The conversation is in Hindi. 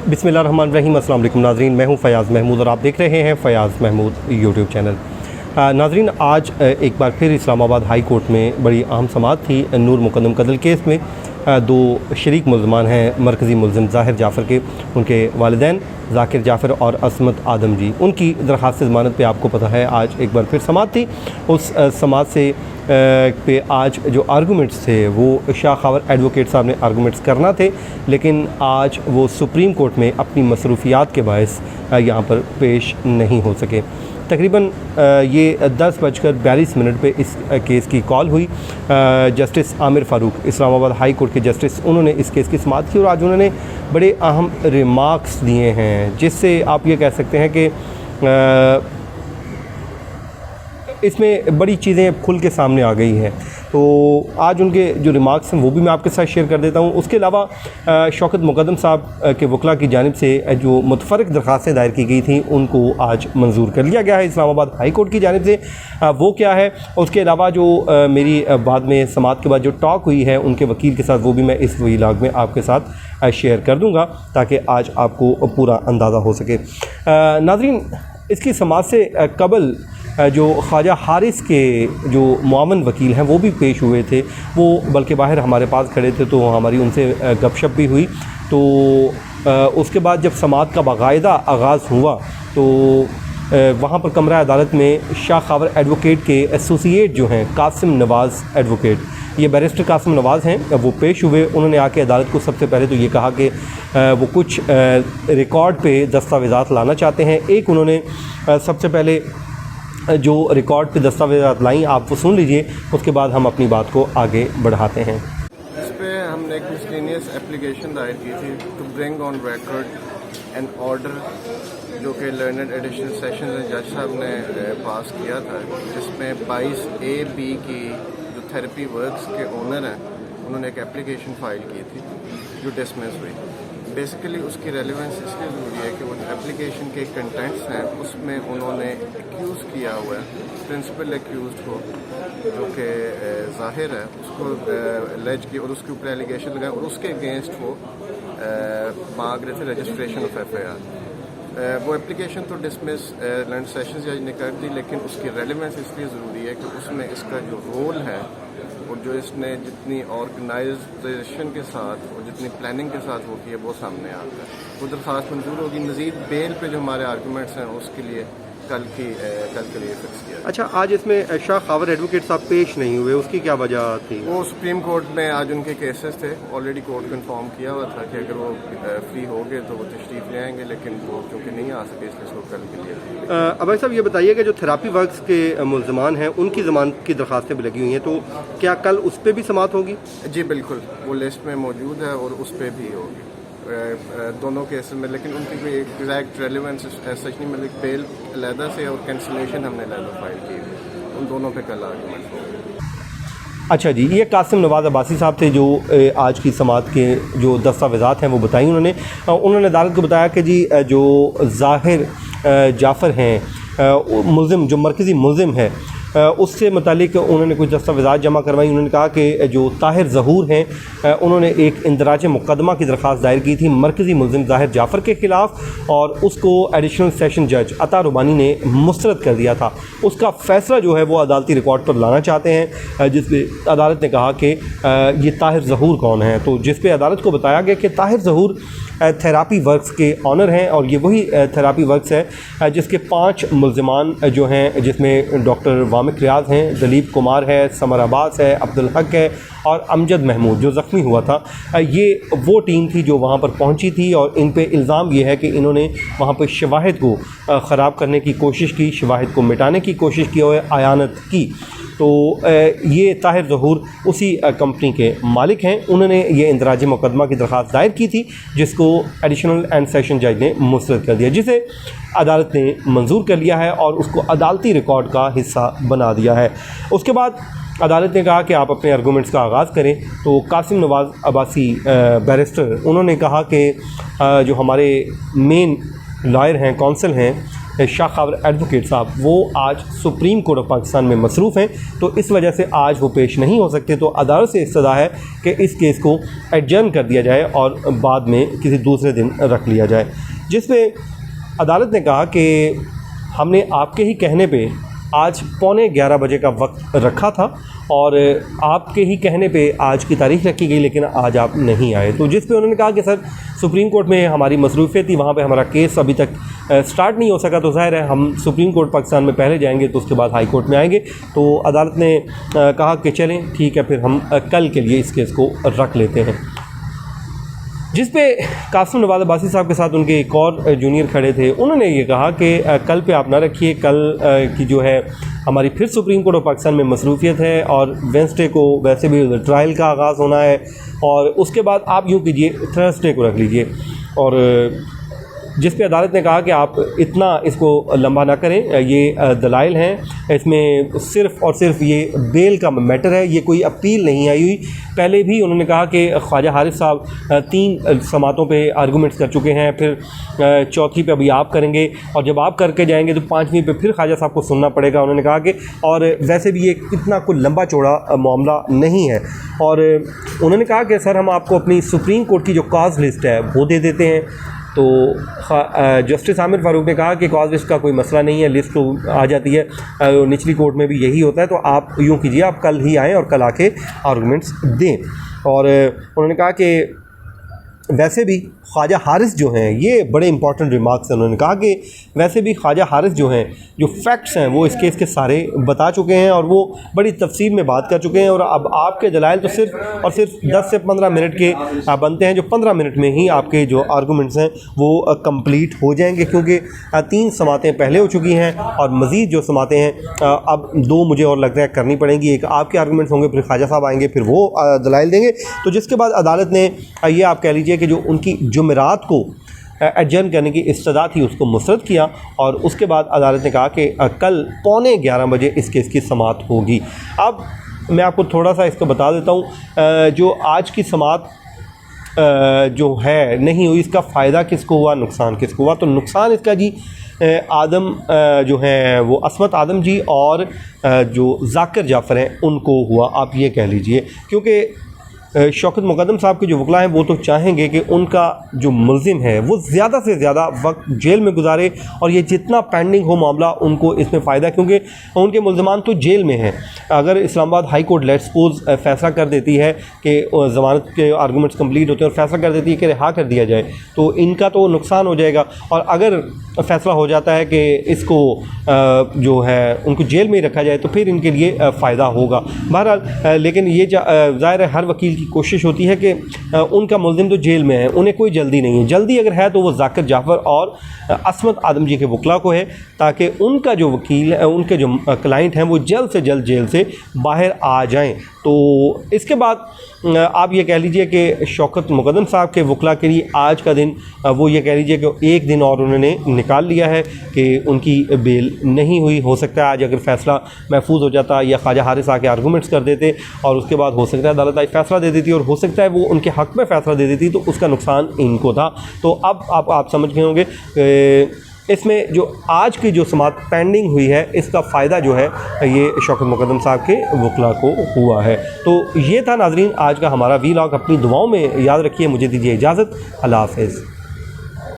बिस्मिल्लाहिर्रहमानिर्रहीम। अस्सलाम वालेकुम नाज़रीन, मैं हूं फ़याज़ महमूद और आप देख रहे हैं फ़याज़ महमूद यूट्यूब चैनल। नाज़रीन, आज एक बार फिर इस्लामाबाद हाई कोर्ट में बड़ी अहम समाअत थी। नूर मुक़द्दम कत्ल केस में दो शरीक मुल्ज़मान हैं मरकज़ी मुल्ज़िम ज़ाहिर जाफ़र के, उनके वालिदैन ज़ाकिर जाफ़र और असमत आदम जी। उनकी दरख्वास्त ज़मानत पे आपको पता है आज एक बार फिर समाअत थी। उस समाअत से पे आज जो आर्गूमेंट्स थे वो शाह खबर एडवोकेट साहब ने आर्गूमेंट्स करना थे, लेकिन आज वो सुप्रीम कोर्ट में अपनी मसरूफ़ियात के बायस यहाँ पर पेश नहीं हो सके। तकरीबन ये 10:42 पे इस केस की कॉल हुई। Justice Aamir Farooq Islamabad high court के जस्टिस, उन्होंने इस केस की समाअत की और आज उन्होंने बड़े अहम रिमार्क्स दिए हैं, जिससे आप ये कह सकते हैं कि इसमें बड़ी चीज़ें खुल के सामने आ गई हैं। तो आज उनके जो रिमार्क्स हैं वो भी मैं आपके साथ शेयर कर देता हूँ। उसके अलावा शौकत मुक़द्दम साहब के वकला की जानिब से जो मुतफ़र्रिक़ दरख्वास्तें दायर की गई थी उनको आज मंजूर कर लिया गया है इस्लामाबाद हाई कोर्ट की जानिब से। वो क्या है, उसके अलावा जो मेरी बाद में समाअत के बाद जो टॉक हुई है उनके वकील के साथ, वो भी मैं इस व्लॉग में आपके साथ शेयर कर दूँगा ताकि आज आपको पूरा अंदाज़ा हो सके। नाज़रीन, इसकी समाअत से कबल जो ख्वाजा हारिस के जो मुआवन वकील हैं वो भी पेश हुए थे। वो बल्कि बाहर हमारे पास खड़े थे, तो हमारी उनसे गपशप भी हुई। तो उसके बाद जब समाअत का बाकायदा आगाज़ हुआ तो वहाँ पर कमरा अदालत में शाह खबर एडवोकेट के एसोसिएट जो हैं कासिम नवाज़ एडवोकेट, ये बैरिस्टर कासिम नवाज़ हैं, वो पेश हुए। उन्होंने आके अदालत को सबसे पहले तो ये कहा कि वो कुछ रिकॉर्ड पे दस्तावेज़ात लाना चाहते हैं। एक उन्होंने सबसे पहले जो रिकॉर्ड पे दस्तावेज़ात लाई, आप वो सुन लीजिए, उसके बाद हम अपनी बात को आगे बढ़ाते हैं। इस पर हमने एक मिसलेनियस एप्लीकेशन दायर की थी to bring on record an order जो कि लर्नड एडिशनल सेशन जज साहब ने पास किया था, जिसमें 22A-B की जो थेरेपी वर्क्स के ओनर हैं उन्होंने एक एप्लीकेशन फ़ाइल की थी जो डिसमिस हुई। बेसिकली उसकी रेलेवेंस इसलिए ज़रूरी है कि वो एप्लीकेशन के कंटेंट्स हैं उसमें उन्होंने एक्यूज़ किया हुआ है प्रिंसिपल एक्यूज़ को, जो कि ज़ाहिर है, उसको एलेज की और उसके ऊपर एलिगेशन लगाए और उसके अगेंस्ट वो मांग रहे थे रजिस्ट्रेशन ऑफ FIR। वो एप्लीकेशन तो डिसमिस लर्नड सेशन जज ने कर दी, लेकिन उसकी रेलेवेंस इसलिए ज़रूरी है कि उसमें इसका जो रोल है और जो इसने जितनी ऑर्गेनाइजेशन के साथ और जितनी प्लानिंग के साथ वो किया वो सामने आता है। वो दरख्वास्त मंजूर होगी। मज़ीद बेल पे जो हमारे आर्गूमेंट्स हैं उसके लिए कल के लिए फिक्स किया। अच्छा, आज इसमें शाह खबर एडवोकेट साहब पेश नहीं हुए, उसकी क्या वजह थी? वो सुप्रीम कोर्ट में आज उनके केसेस थे, ऑलरेडी कोर्ट कंफर्म किया हुआ था कि अगर वो फ्री हो गए तो वो तशरीफ ले आएंगे, लेकिन वो क्योंकि नहीं आ सके इसलिए इसको कल के लिए। अब साहब ये बताइए कि जो थेरापी वर्क्स के मुल्ज़मान हैं उनकी ज़मानत की दरख्वास्तें भी लगी हुई हैं, तो क्या कल उस पर भी समाअत होगी? जी बिल्कुल, वो लिस्ट में मौजूद है और उस पर भी होगी दोनों केसेस में, लेकिन उनकी कोई एग्जैक्ट रेलेवेंस सच नहीं, मतलब बेल अलहदा से और कैंसिलेशन हमने अलहदा फाइल की हुई, उन दोनों पे कल आर्गूमेंट होंगे। अच्छा जी, ये कासिम नवाज़ अब्बासी साहब थे जो आज की समाअत के जो दस्तावेज़ात हैं वो बताई उन्होंने अदालत को बताया कि जी जो ज़ाहिर जाफ़र हैं मुल्ज़िम, जो मरकज़ी मुल्ज़िम है, उससे मुतालिक उन्होंने कुछ दस्तावेज़ात जमा करवाई। उन्होंने कहा कि जो ताहिर ज़हूर हैं उन्होंने एक इंदराज मुक़दमा की दरख्वास्त दायर की थी मरकज़ी मुल्ज़िम ज़ाहिर जाफ़र के ख़िलाफ़ और उसको एडिशनल सेशन जज अता रुबानी ने मुस्तरद कर दिया था। उसका फ़ैसला जो है वो अदालती रिकॉर्ड पर लाना चाहते हैं, जिसमें अदालत ने कहा कि ये ताहिर ज़हूर कौन है। तो जिस पे अदालत को बताया गया कि ताहिर ज़हूर थेरापी वर्क्स के ऑनर हैं और ये वही थेरापी वर्क्स है जिसके 5 मुल्ज़िमान जो हैं, जिसमें डॉक्टर वामिक रियाज हैं, दलीप कुमार है, समर अब्बास है, अब्दुल हक है और अमजद महमूद जो ज़ख्मी हुआ था। ये वो टीम थी जो वहाँ पर पहुँची थी और इन पे इल्ज़ाम ये है कि इन्होंने वहाँ पर शवाहिद को ख़राब करने की कोशिश की, शवाहिद को मिटाने की कोशिश की और आयानत की। तो ये ताहिर ज़हूर उसी कंपनी के मालिक हैं। उन्होंने ये इंदराज मुक़दमा की दरख्वास्त दायर की थी जिसको एडिशनल एंड सेशन जज ने मुस्तरद कर दिया, जिसे अदालत ने मंजूर कर लिया है और उसको अदालती रिकॉर्ड का हिस्सा बना दिया है। उसके बाद अदालत ने कहा कि आप अपने आर्गूमेंट्स का आगाज़ करें। तो कासिम नवाज़ अब्बासी बैरिस्टर, उन्होंने कहा कि जो हमारे मेन लॉयर हैं, कौंसल हैं, शाह खावर एडवोकेट साहब वो आज सुप्रीम कोर्ट ऑफ पाकिस्तान में मसरूफ़ हैं, तो इस वजह से आज वो पेश नहीं हो सकते। तो अदालत से इस्तदा है कि इस केस को एडजर्न कर दिया जाए और बाद में किसी दूसरे दिन रख लिया जाए, जिसमें अदालत ने कहा कि हमने आपके ही कहने पे आज 11:15 बजे का वक्त रखा था और आपके ही कहने पे आज की तारीख रखी गई, लेकिन आज आप नहीं आए। तो जिस पे उन्होंने कहा कि सर सुप्रीम कोर्ट में हमारी मसरूफियत थी, वहाँ पे हमारा केस अभी तक स्टार्ट नहीं हो सका, तो ज़ाहिर है हम सुप्रीम कोर्ट पाकिस्तान में पहले जाएंगे तो उसके बाद हाई कोर्ट में आएंगे। तो अदालत ने कहा कि चलें ठीक है, फिर हम कल के लिए इस केस को रख लेते हैं, जिस पे कासिम नवाज़ अब्बासी साहब के साथ उनके एक और जूनियर खड़े थे। उन्होंने ये कहा कि कल पे आप ना रखिए, कल की जो है हमारी फिर सुप्रीम कोर्ट ऑफ पाकिस्तान में मसरूफियत है और वेंसडे को वैसे भी ट्रायल का आगाज़ होना है, और उसके बाद आप यूँ कीजिए थर्सडे को रख लीजिए। और जिस पे अदालत ने कहा कि आप इतना इसको लंबा ना करें, ये दलाइल हैं, इसमें सिर्फ़ और सिर्फ ये बेल का मैटर है, ये कोई अपील नहीं आई हुई। पहले भी उन्होंने कहा कि ख्वाजा हारिस साहब 3 समातों पे आर्गूमेंट्स कर चुके हैं, फिर चौथी पे अभी आप करेंगे, और जब आप करके जाएंगे तो 5वीं पे फिर ख्वाजा साहब को सुनना पड़ेगा। उन्होंने कहा कि और वैसे भी ये इतना कोई लंबा चौड़ा मामला नहीं है। और उन्होंने कहा कि सर हम आपको अपनी सुप्रीम कोर्ट की जो कॉज लिस्ट है वो दे देते हैं। तो जस्टिस आमिर फ़ारूक ने कहा कि कॉज लिस्ट का कोई मसला नहीं है, लिस्ट तो आ जाती है, निचली कोर्ट में भी यही होता है, तो आप यूँ कीजिए, आप कल ही आएँ और कल आके आर्गूमेंट्स दें। और उन्होंने कहा कि वैसे भी ख्वाजा हारिस जो हैं, ये बड़े इंपॉर्टेंट रिमार्क्स हैं। उन्होंने कहा कि वैसे भी ख्वाजा हारिस जो हैं, जो फैक्ट्स हैं वो इस केस के सारे बता चुके हैं और वो बड़ी तफसील में बात कर चुके हैं, और अब आपके दलाइल तो सिर्फ और सिर्फ 10 से 15 मिनट के बनते हैं, जो 15 मिनट में ही आपके जो आर्गूमेंट्स हैं वो कंप्लीट हो जाएंगे, क्योंकि 3 समातें पहले हो चुकी हैं और मज़ीद जो समातें हैं अब 2 मुझे और लगता है करनी पड़ेंगी। एक आपके आर्गूमेंट्स होंगे, फिर ख्वाजा साहब आएंगे, फिर वो दलाइल देंगे। तो जिसके बाद अदालत ने ये आप कह लीजिए कि जो उनकी जुमेरात को एडजर्न करने की इस्तदा थी उसको मुस्तरद किया, और उसके बाद अदालत ने कहा कि कल 11:15 बजे इस केस की समाअत होगी। अब मैं आपको थोड़ा सा इसको बता देता हूँ, जो आज की समाअत जो है नहीं हुई, इसका फ़ायदा किसको हुआ, नुकसान किसको हुआ। तो नुकसान इसका जी आदम जो हैं वो असमत आदम जी और जो जाकिर जाफ़र हैं उनको हुआ, आप ये कह लीजिए, क्योंकि शौकत मुक़द्दम साहब के जो वकला हैं वो तो चाहेंगे कि उनका जो मुल्ज़िम है वो ज़्यादा से ज़्यादा वक्त जेल में गुजारे, और ये जितना पेंडिंग हो मामला उनको इसमें फ़ायदा, क्योंकि उनके मुल्ज़मान तो जेल में हैं। अगर Islamabad high court let's suppose फ़ैसला कर देती है कि ज़मानत के आर्गूमेंट्स कंप्लीट होते हैं और फ़ैसला कर देती है कि रिहा कर दिया जाए, तो इनका तो नुकसान हो जाएगा। और अगर फ़ैसला हो जाता है कि इसको जो है उनको जेल में ही रखा जाए तो फिर इनके लिए फ़ायदा होगा। बहरहाल लेकिन ये ज़ाहिर है हर वकील की कोशिश होती है कि उनका मुल्ज़िम तो जेल में है, उन्हें कोई जल्दी नहीं है, जल्दी अगर है तो वो जाकिर जाफ़र और असमत आदम जी के वकला को है, ताकि उनका जो वकील है, उनके जो क्लाइंट हैं वो जल्द से जल्द जेल से बाहर आ जाएं। तो इसके बाद आप ये कह लीजिए कि शौकत मुक़द्दम साहब के वकला के लिए आज का दिन वो ये कह लीजिए कि एक दिन और उन्होंने निकाल लिया है कि उनकी बेल नहीं हुई। हो सकता है आज अगर फ़ैसला महफूज हो जाता या ख्वाजा हारिस आके आर्गूमेंट्स कर देते और उसके बाद हो सकता है अदालत आज फ़ैसला दे देती और हो सकता है वो उनके हक़ में फ़ैसला दे देती, तो उसका नुकसान इनको था। तो अब आप समझ गए होंगे इसमें जो आज की जो समाअत पेंडिंग हुई है इसका फ़ायदा जो है ये शौकत मुक़द्दम साहब के वकला को हुआ है। तो ये था नाज़रीन आज का हमारा वीलॉग। अपनी दुआओं में याद रखिए। मुझे दीजिए इजाज़त। अल्लाह हाफ़िज़।